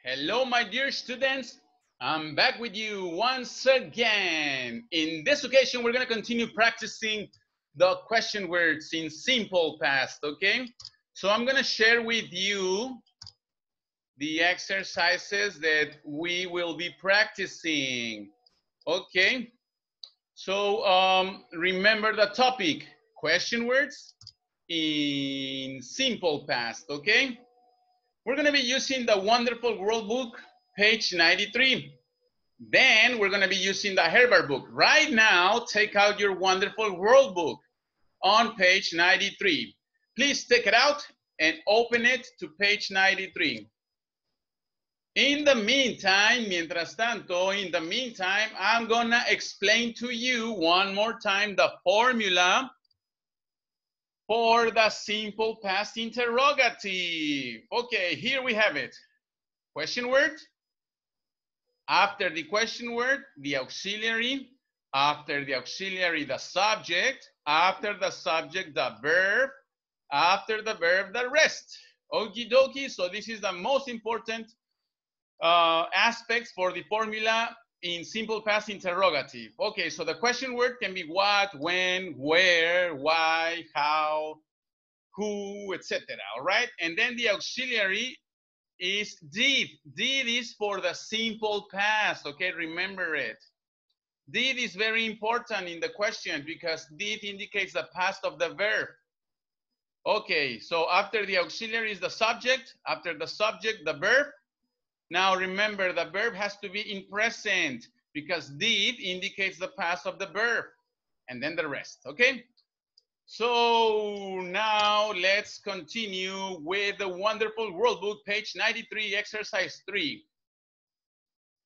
Hello, my dear students. I'm back with you once again. In this occasion, we're going to continue practicing the question words in simple past, okay? So I'm going to share with you the exercises that we will be practicing, okay? So remember the topic, question words in simple past, okay? We're going to be using the Wonderful World book, page 93. Then we're going to be using the Herbert book. Right now, take out your Wonderful World book on page 93. Please take it out and open it to page 93. In the meantime, mientras tanto, in the meantime, I'm going to explain to you one more time the formula for the simple past interrogative. Okay, here we have it. Question word. After the question word, the auxiliary. After the auxiliary, the subject. After the subject, the verb. After the verb, the rest. Okie dokie. So this is the most important aspects for the formula in simple past interrogative. Okay, so the question word can be what, when, where, why, how, who, etc. All right, and then the auxiliary is did. Did is for the simple past, okay? Remember it. Did is very important in the question because did indicates the past of the verb. Okay, so after the auxiliary is the subject, after the subject, the verb. Now remember, the verb has to be in present because did indicates the past of the verb, and then the rest, okay? So now let's continue with the Wonderful World book, page 93, exercise 3.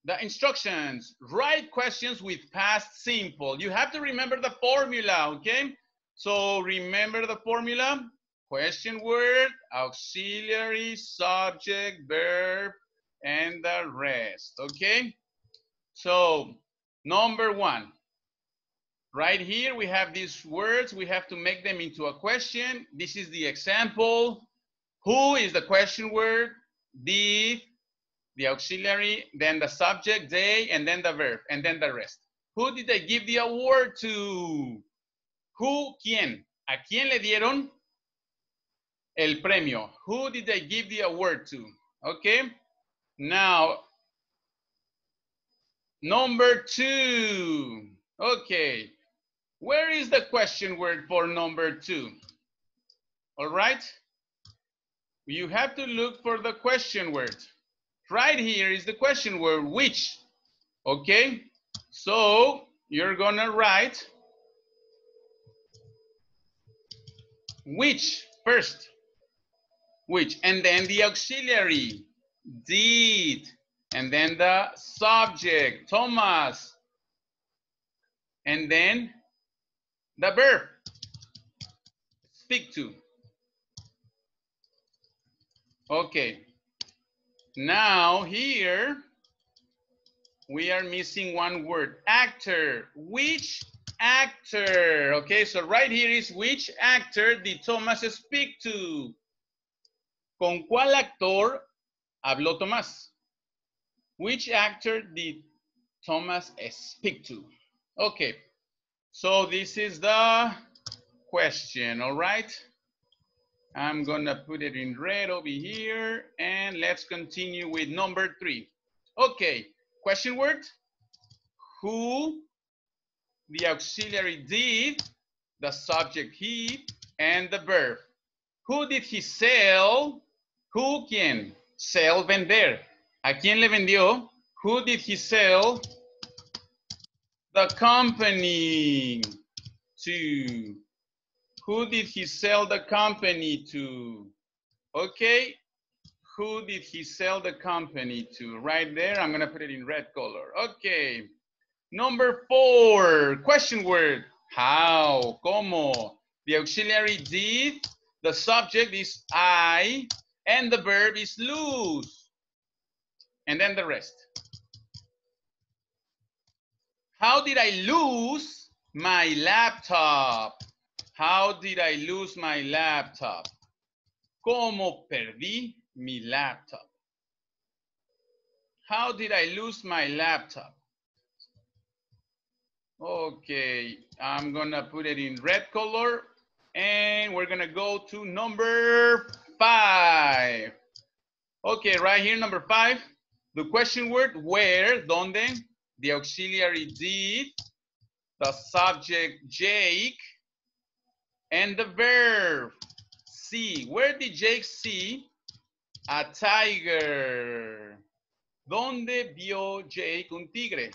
The instructions, write questions with past simple. You have to remember the formula, okay? So remember the formula, question word, auxiliary, subject, verb, and the rest, okay? So number 1. Right here, we have these words. We have to make them into a question. This is the example. Who is the question word? Did, the auxiliary, then the subject, they, and then the verb, and then the rest. Who did they give the award to? Who, quién? ¿A quién le dieron el premio? Who did they give the award to? Okay. Now, number 2. Okay. Where is the question word for number 2? All right. You have to look for the question word. Right here is the question word, which. Okay. So you're gonna write which first. Which, and then the auxiliary, did, and then the subject, Thomas, and then the verb, speak to. Okay, now here we are missing one word, actor. Which actor? Okay, so right here is which actor did Thomas speak to? ¿Con cuál actor habló Tomás? Which actor did Thomas speak to? Okay, so this is the question, all right? I'm gonna put it in red over here, and let's continue with number 3. Okay, question word, who, the auxiliary did, the subject he, and the verb. Who did he sell? Who, quién? Sell, vender. ¿A quién le vendió? Who did he sell the company to? Who did he sell the company to? Okay, who did he sell the company to? Right there, I'm gonna put it in red color. Okay, number 4, question word, how, como. The auxiliary did, the subject is I, and the verb is lose. And then the rest. How did I lose my laptop? How did I lose my laptop? ¿Cómo perdí mi laptop? How did I lose my laptop? Okay, I'm gonna put it in red color and we're gonna go to number 5. Okay, right here, number 5. The question word, where, donde, the auxiliary did, the subject Jake, and the verb see. Where did Jake see a tiger? ¿Dónde vio Jake un tigre?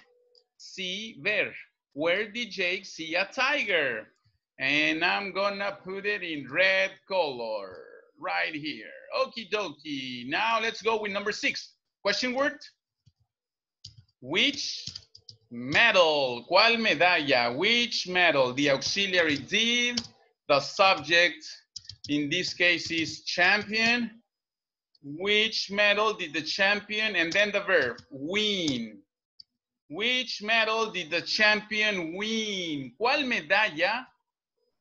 See, ver. Where did Jake see a tiger? And I'm gonna put it in red color right here. Okie dokie. Now let's go with number 6. Question word. Which medal? ¿Cuál medalla? Which medal? The auxiliary did. The subject in this case is champion. Which medal did the champion? And then the verb, win. Which medal did the champion win? ¿Cuál medalla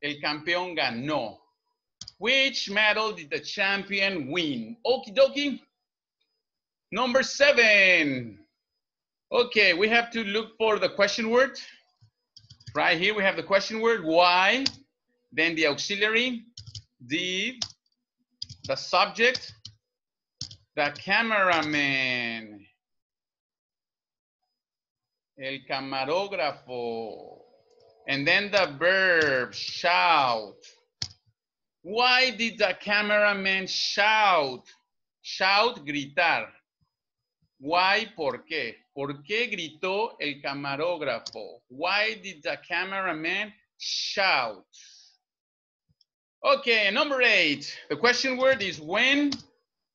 el campeón ganó? Which medal did the champion win? Okie dokie. Number 7. Okay, we have to look for the question word. Right here we have the question word, why, then the auxiliary, did, the subject, the cameraman, el camarógrafo, and then the verb, shout. Why did the cameraman shout? Shout, gritar. Why, por qué? ¿Por qué gritó el camarógrafo? Why did the cameraman shout? Okay, number 8. The question word is when,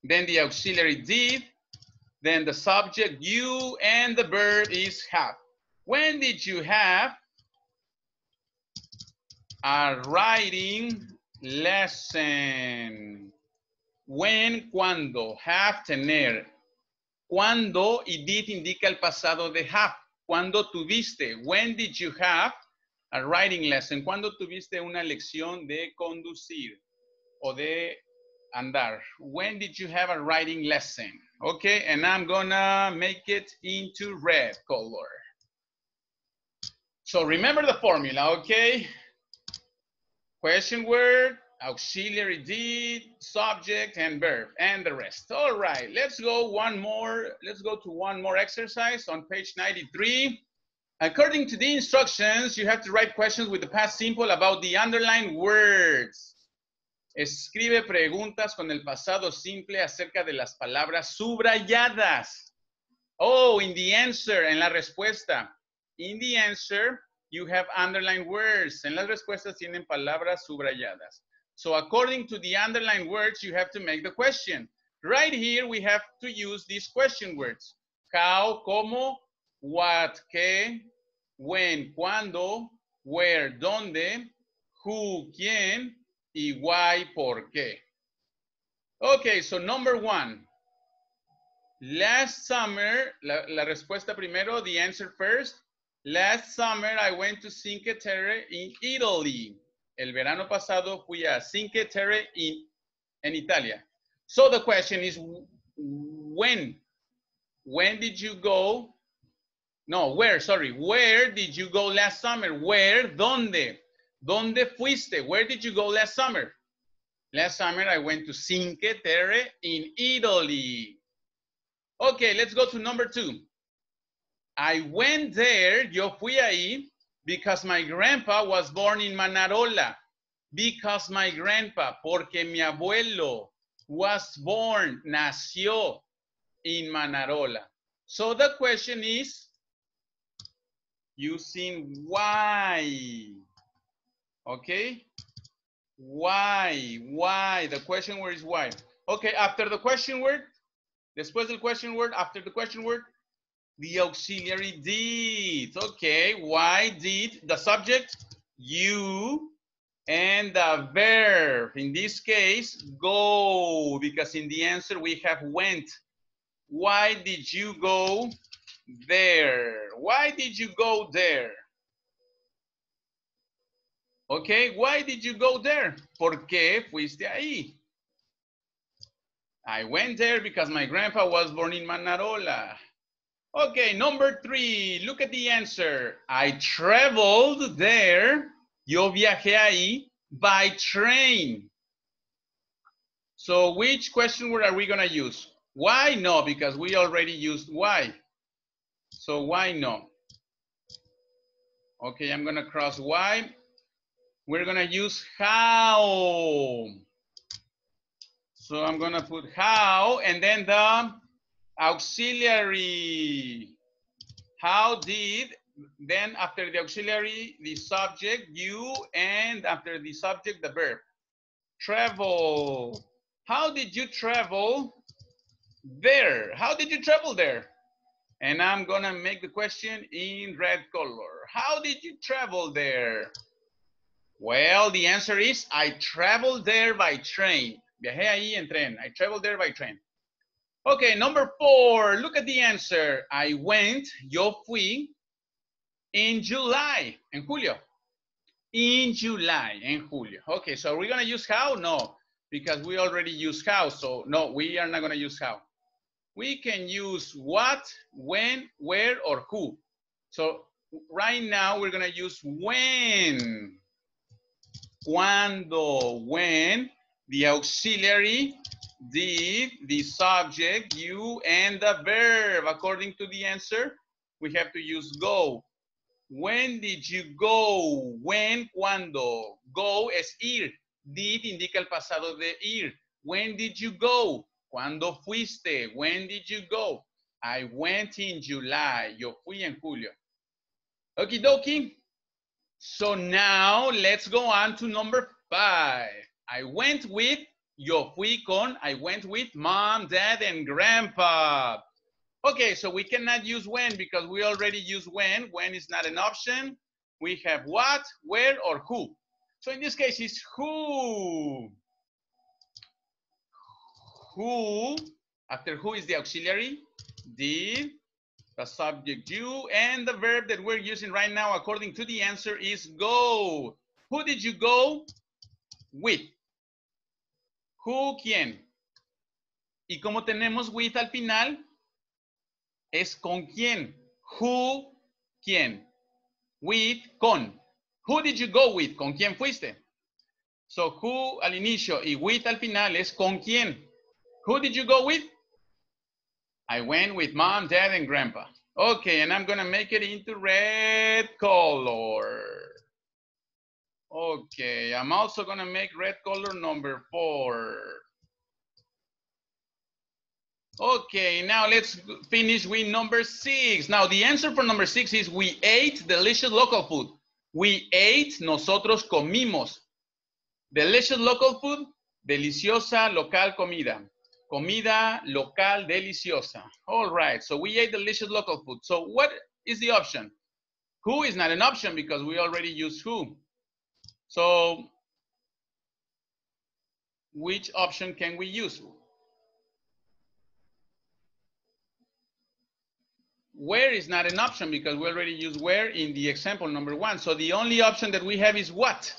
then the auxiliary did, then the subject you, and the verb is have. When did you have a writing lesson? When, cuando, have, tener. Cuando y did indica el pasado de have. Cuando tuviste. When did you have a writing lesson? Cuando tuviste una lección de conducir o de andar. When did you have a writing lesson? Okay, and I'm gonna make it into red color. So remember the formula, okay? Question word, auxiliary did, subject, and verb, and the rest. All right, let's go one more. Let's go to one more exercise on page 93. According to the instructions, you have to write questions with the past simple about the underlined words. Escribe preguntas con el pasado simple acerca de las palabras subrayadas. Oh, in the answer, en la respuesta. In the answer, you have underlined words. En las respuestas tienen palabras subrayadas. So according to the underlined words, you have to make the question. Right here, we have to use these question words. How, cómo, what, qué, when, cuándo, where, dónde, who, quién, y why, por qué. Okay, so number 1. Last summer, la respuesta primero, the answer first. Last summer, I went to Cinque Terre in Italy. El verano pasado fui a Cinque Terre en Italia. So the question is, when? When did you go? No, where, sorry. Where did you go last summer? Where, ¿dónde? ¿Dónde fuiste? Where did you go last summer? Last summer, I went to Cinque Terre in Italy. Okay, let's go to number 2. I went there, yo fui ahí, because my grandpa was born in Manarola. Because my grandpa, porque mi abuelo was born, nació in Manarola. So the question is using why. Okay? Why? The question word is why. Okay, after the question word, después del question word, after the question word, the auxiliary did. Okay, why did the subject, you, and the verb, in this case, go, because in the answer we have went. Why did you go there? Why did you go there? Okay, why did you go there? ¿Por qué fuiste ahí? I went there because my grandpa was born in Manarola. Okay, number 3, look at the answer. I traveled there, yo viajé ahí, by train. So which question word are we gonna use? Why? No, because we already used why. So why no? Okay, I'm gonna cross why. We're gonna use how. So I'm gonna put how and then the auxiliary. How did, then after the auxiliary, the subject, you, and after the subject, the verb. Travel. How did you travel there? How did you travel there? And I'm gonna make the question in red color. How did you travel there? Well, the answer is I traveled there by train. Viajé ahí en tren. I traveled there by train. Okay, number 4, look at the answer. I went, yo fui, in July, en julio. In July, en julio. Okay, so we're gonna use how? No, because we already used how. So no, we are not gonna use how. We can use what, when, where, or who. So right now we're gonna use when. Cuando, when, the auxiliary, did, the subject, you, and the verb. According to the answer, we have to use go. When did you go? When, cuando. Go es ir. Did indica el pasado de ir. When did you go? ¿Cuándo fuiste? When did you go? I went in July. Yo fui en julio. Okie dokie. So now let's go on to number 5. I went with, yo fui con, I went with mom, dad, and grandpa. Okay, so we cannot use when because we already use when. When is not an option. We have what, where, or who. So in this case, it's who. Who, after who is the auxiliary, did, the subject you, and the verb that we're using right now according to the answer is go. Who did you go with? Who, quién. Y como tenemos with al final, es con quién. Who, quién. With, con. Who did you go with? ¿Con quién fuiste? So who al inicio y with al final es con quién. Who did you go with? I went with mom, dad, and grandpa. Okay, and I'm gonna make it into red color. Okay, I'm also gonna make red color number 4. Okay, now let's finish with number 6. Now the answer for number 6 is we ate delicious local food. We ate, nosotros comimos. Delicious local food, deliciosa local comida. Comida local deliciosa. All right, so we ate delicious local food. So what is the option? Who is not an option because we already used who. So which option can we use? Where is not an option because we already used where in the example number 1. So the only option that we have is what.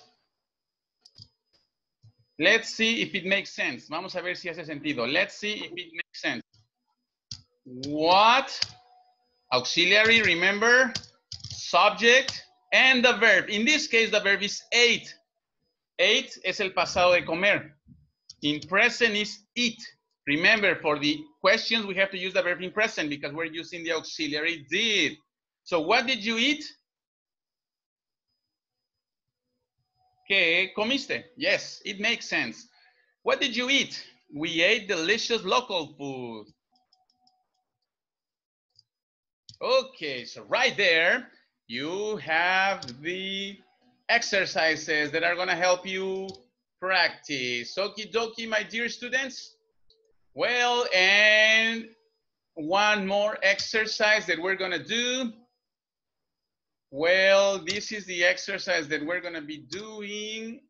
Let's see if it makes sense. Vamos a ver si hace sentido. Let's see if it makes sense. What, auxiliary, remember, subject, and the verb. In this case, the verb is ate. Ate es el pasado de comer. In present is eat. Remember, for the questions, we have to use the verb in present because we're using the auxiliary did. So what did you eat? ¿Qué comiste? Yes, it makes sense. What did you eat? We ate delicious local food. Okay, so right there, you have the exercises that are gonna help you practice. Okie dokie, my dear students. Well, and one more exercise that we're gonna do. Well, this is the exercise that we're gonna be doing.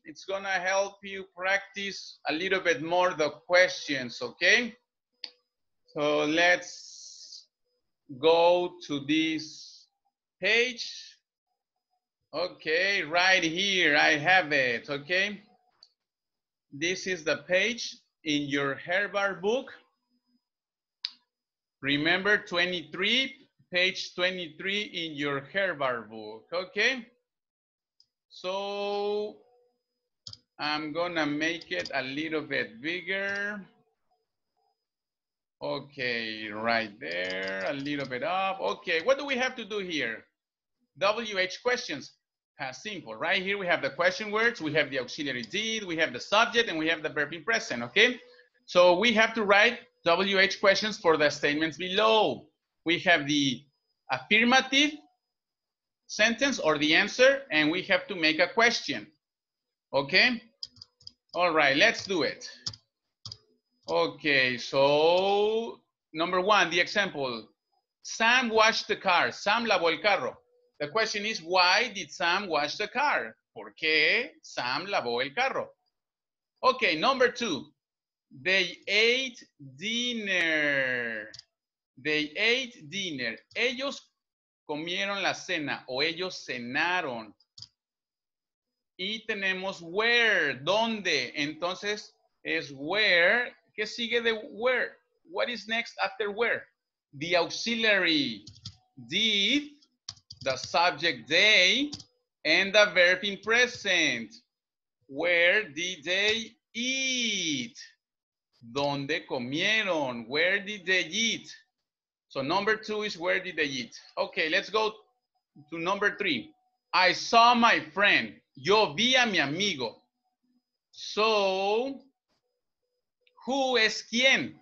It's gonna help you practice a little bit more the questions, okay? So let's go to this page. Okay, right here, I have it, okay? This is the page in your Herbar book. Remember 23, page 23 in your Herbert book, okay? So I'm gonna make it a little bit bigger. Okay, right there, a little bit up. Okay, what do we have to do here? WH questions, past simple. Right here we have the question words, we have the auxiliary did, we have the subject, and we have the verb in present, okay? So we have to write WH questions for the statements below. We have the affirmative sentence or the answer, and we have to make a question, okay? All right, let's do it. Okay, so number one, the example. Sam washed the car. Sam lavó el carro. The question is, why did Sam wash the car? ¿Por qué Sam lavó el carro? Okay, number two. They ate dinner. They ate dinner. Ellos comieron la cena o ellos cenaron. Y tenemos where, ¿dónde? Entonces es where. ¿Qué sigue de where? What is next after where? The auxiliary did, the subject they, and the verb in present. Where did they eat? ¿Dónde comieron? Where did they eat? So number two is where did they eat? Okay, let's go to number three. I saw my friend. Yo vi a mi amigo. So, who es quién?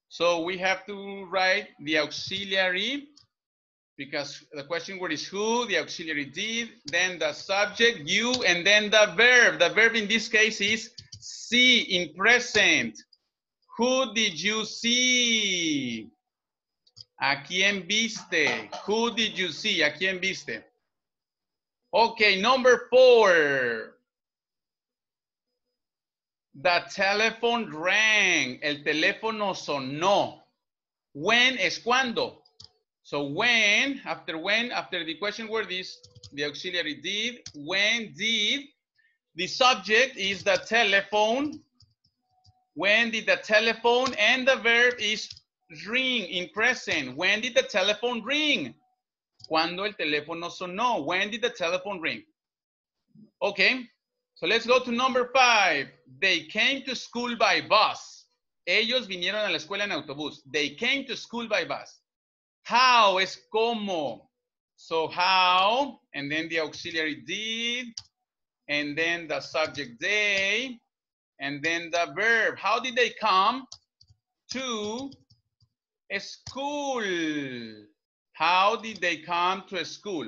So we have to write the auxiliary because the question word is who, the auxiliary did, then the subject, you, and then the verb. The verb in this case is see in present. Who did you see? ¿A quién viste? Who did you see? ¿A quién viste? Okay, number four. The telephone rang. El teléfono sonó. When es cuando. So when, after the question word is the auxiliary did. When did. The subject is the telephone. When did the telephone, and the verb is ring in present. When did the telephone ring? Cuando el teléfono sonó. When did the telephone ring? Okay, so let's go to number five. They came to school by bus. Ellos vinieron a la escuela en autobús. They came to school by bus. How es como. So how, and then the auxiliary did, and then the subject they, and then the verb. How did they come to a school? How did they come to a school?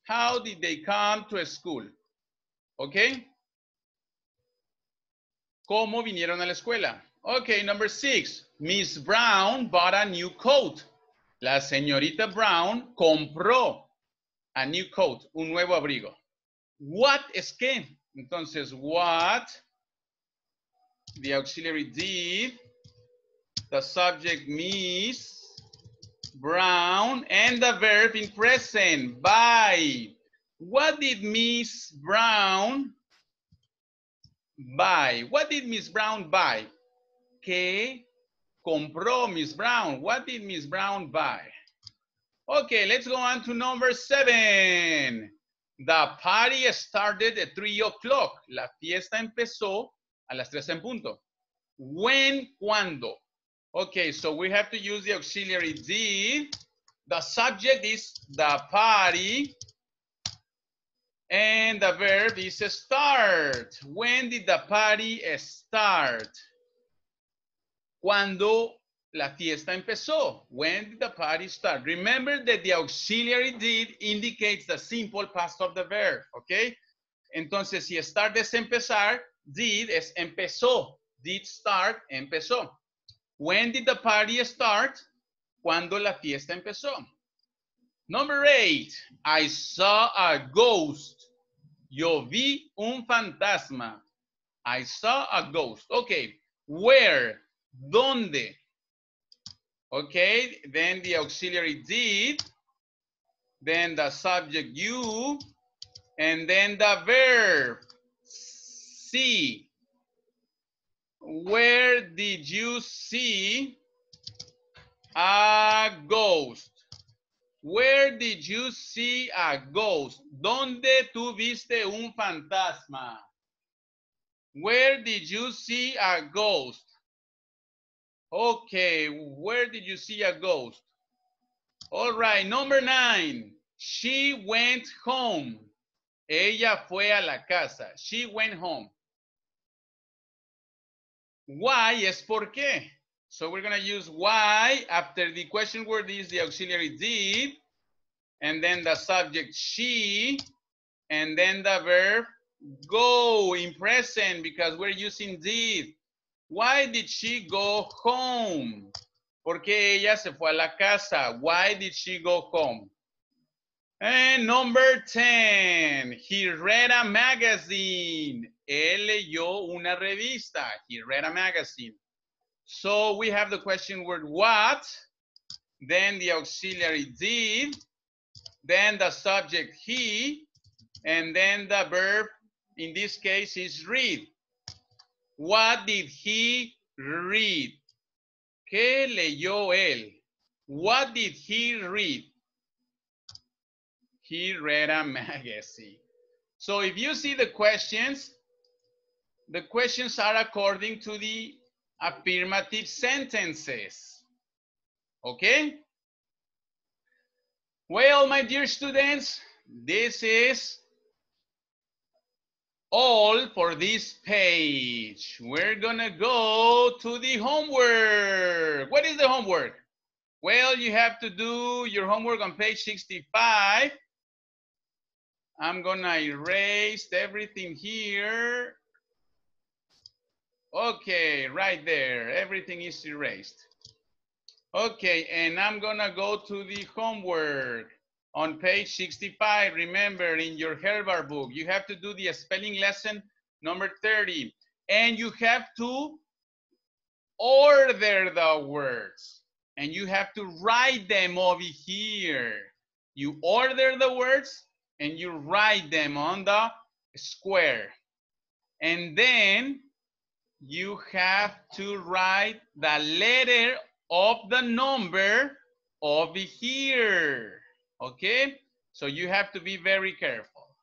How did they come to a school? Okay. ¿Cómo vinieron a la escuela? Okay, number six. Miss Brown bought a new coat. La señorita Brown compró a new coat, un nuevo abrigo. What es qué? Entonces, what, the auxiliary did, the subject Miss Brown, and the verb in present, buy. What did Miss Brown buy? What did Miss Brown buy? ¿Qué compró Miss Brown? What did Miss Brown buy? Okay, let's go on to number seven. The party started at 3 o'clock. La fiesta empezó a las 3 en punto. When, cuando. Okay, so we have to use the auxiliary did. The subject is the party. And the verb is start. When did the party start? Cuando la fiesta empezó. When did the party start? Remember that the auxiliary did indicates the simple past of the verb, okay? Entonces, si start es empezar, did es empezó. Did start, empezó. When did the party start? Cuando la fiesta empezó. Number 8, I saw a ghost. Yo vi un fantasma. I saw a ghost. Okay, where? ¿Dónde? Okay, then the auxiliary did, then the subject you, and then the verb see. Where did you see a ghost? Where did you see a ghost? ¿Dónde tú viste un fantasma? Where did you see a ghost? Okay, where did you see a ghost? All right, number 9. She went home. Ella fue a la casa. She went home. Why es por qué. So we're going to use why after the question word is the auxiliary did, and then the subject she, and then the verb go in present because we're using did. Why did she go home? Porque ella se fue a la casa. Why did she go home? And number 10, he read a magazine. Él leyó una revista. He read a magazine. So we have the question word what, then the auxiliary did, then the subject he, and then the verb, in this case, is read. What did he read? ¿Qué leyó él? What did he read? He read a magazine. So if you see the questions are according to the affirmative sentences. Okay? Well, my dear students, this is all for this page. We're gonna go to the homework. What is the homework? Well, you have to do your homework on page 65. I'm gonna erase everything here. Okay, right there, everything is erased. Okay, and I'm gonna go to the homework on page 65. Remember, in your Herbar book, you have to do the spelling lesson number 30. And you have to order the words. And you have to write them over here. You order the words and you write them on the square. And then you have to write the letter of the number over here. Okay? So you have to be very careful.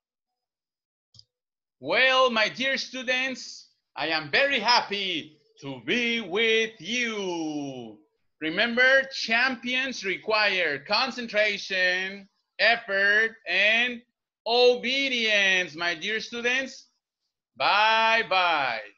Well, my dear students, I am very happy to be with you. Remember, champions require concentration, effort, and obedience, my dear students. Bye-bye.